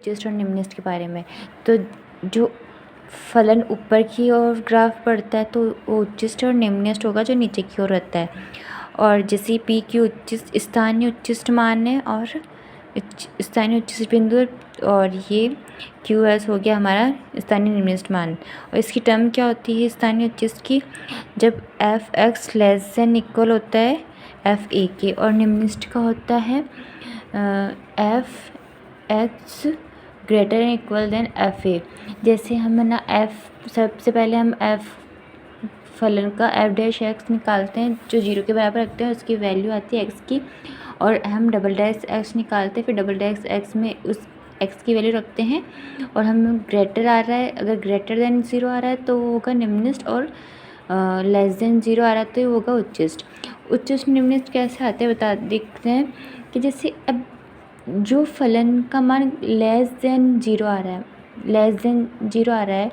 उच्चिष्ट और निम्निष्ट के बारे में। तो जो फलन ऊपर की ओर ग्राफ बढ़ता है तो वो उच्चिष्ट और निम्निष्ट होगा जो नीचे की ओर रहता है। और जैसे पी की उच्चिष्ट स्थानीय उच्चिष्ट मान है और स्थानीय उच्चिष्ट बिंदु, और ये क्यू एस हो गया हमारा स्थानीय निम्निष्ट मान। और इसकी टर्म क्या होती है स्थानीय उच्चिष्ट की, जब F x less than equal होता है एफ ए के, और निम्निष्ट का होता है F X greater and equal than F A. जैसे हम ना एफ, सबसे पहले हम एफ फलन का एफ डैश एक्स निकालते हैं जो 0 के बराबर रखते हैं, उसकी वैल्यू आती है एक्स की, और हम डबल डैश एक्स निकालते हैं, फिर डबल डैश एक्स में उस एक्स की वैल्यू रखते हैं, और हम ग्रेटर आ रहा है, अगर ग्रेटर देन 0 आ रहा है तो वो होगा निम्निष्ट, और लेस देन 0 आ रहा है तो ये होगा उच्चिष्ट। उच्चिष्ट निम्निष्ट कैसे आते हैं देखते हैं कि जैसे अब जो फलन का मान लेस देन 0 आ रहा है, लेस देन 0 आ रहा है,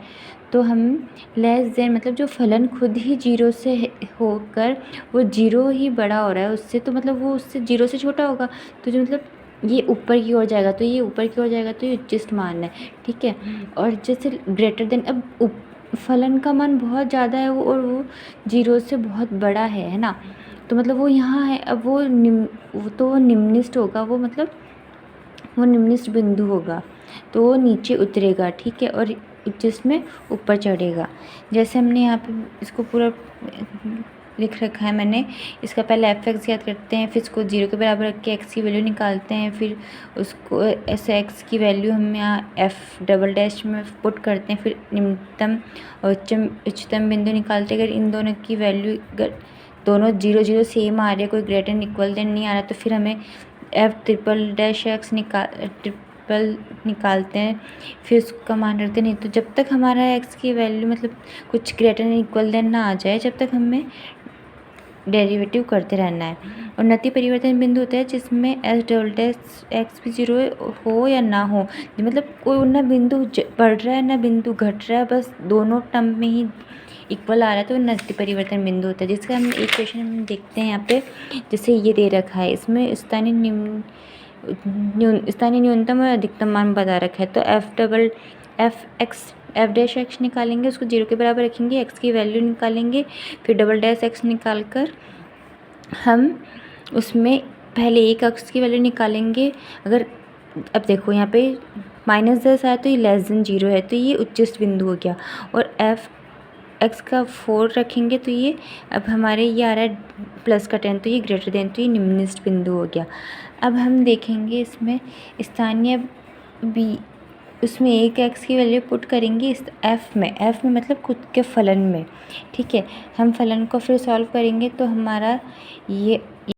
तो हम लेस देन मतलब जो फलन खुद ही 0 से होकर वो 0 ही बड़ा हो रहा है उससे, तो मतलब वो उससे 0 से छोटा होगा, तो जो मतलब ये ऊपर की ओर जाएगा, तो ये ऊपर की ओर जाएगा, तो ये उच्चिष्ट मान है, ठीक है। और जैसे ग्रेटर देन, अब फलन का मान बहुत ज़्यादा है वो, और वो 0 से बहुत बड़ा है ना, तो मतलब वो यहाँ है, अब वो तो निम्निष्ट होगा, वो मतलब वो निम्निष्ट बिंदु होगा, तो वो नीचे उतरेगा, ठीक है, और उच्चिष्ट में ऊपर चढ़ेगा। जैसे हमने यहाँ पे इसको पूरा लिख रखा है मैंने, इसका पहले एफ एक्स याद करते हैं, फिर इसको 0 के बराबर रख के एक्स की वैल्यू निकालते हैं, फिर उसको ऐसे एक्स की वैल्यू हम यहाँ एफ डबल डैश में पुट करते हैं, फिर निम्नतम और उच्चतम बिंदु निकालते हैं। अगर इन दोनों की वैल्यू दोनों 0 0 सेम आ रही है, कोई ग्रेटर एन इक्वल देन नहीं आ रहा, तो फिर हमें F triple dash x triple निकालते हैं, फिर उसका मान रखते नहीं, तो जब तक हमारा एक्स की वैल्यू मतलब कुछ ग्रेटर एन इक्वल देन ना आ जाए, जब तक हमें डेरिवेटिव करते रहना है। और नति परिवर्तन बिंदु होता है जिसमें एस डबल डैश एक्स भी 0 हो या ना हो, मतलब कोई ना बिंदु बढ़ रहा है ना बिंदु घट रहा है, बस दोनों टर्म में ही इक्वल आ रहा है, तो नति परिवर्तन बिंदु होता है। जिसका हम एक क्वेश्चन हम देखते हैं यहाँ पे, जैसे ये दे रखा है, इसमें स्थानीय न्यूनतम और अधिकतम मान बता रखा है, तो एफ डैश एक्स निकालेंगे, उसको 0 के बराबर रखेंगे, एक्स की वैल्यू निकालेंगे, फिर डबल डैश एक्स निकाल कर हम उसमें पहले एक एक्स की वैल्यू निकालेंगे। अगर अब देखो यहाँ पे -10 आया तो ये लेस देन 0 है, तो ये उच्चिष्ट बिंदु हो गया, और एफ एक्स का 4 रखेंगे तो ये अब हमारे ये आ रहा है प्लस का 10, तो ये ग्रेटर देन, तो ये निम्निष्ट बिंदु हो गया। अब हम देखेंगे इसमें स्थानीय बी, उसमें एक एक्स की वैल्यू पुट करेंगे इस एफ में मतलब खुद के फलन में, ठीक है। हम फलन को फिर सॉल्व करेंगे तो हमारा ये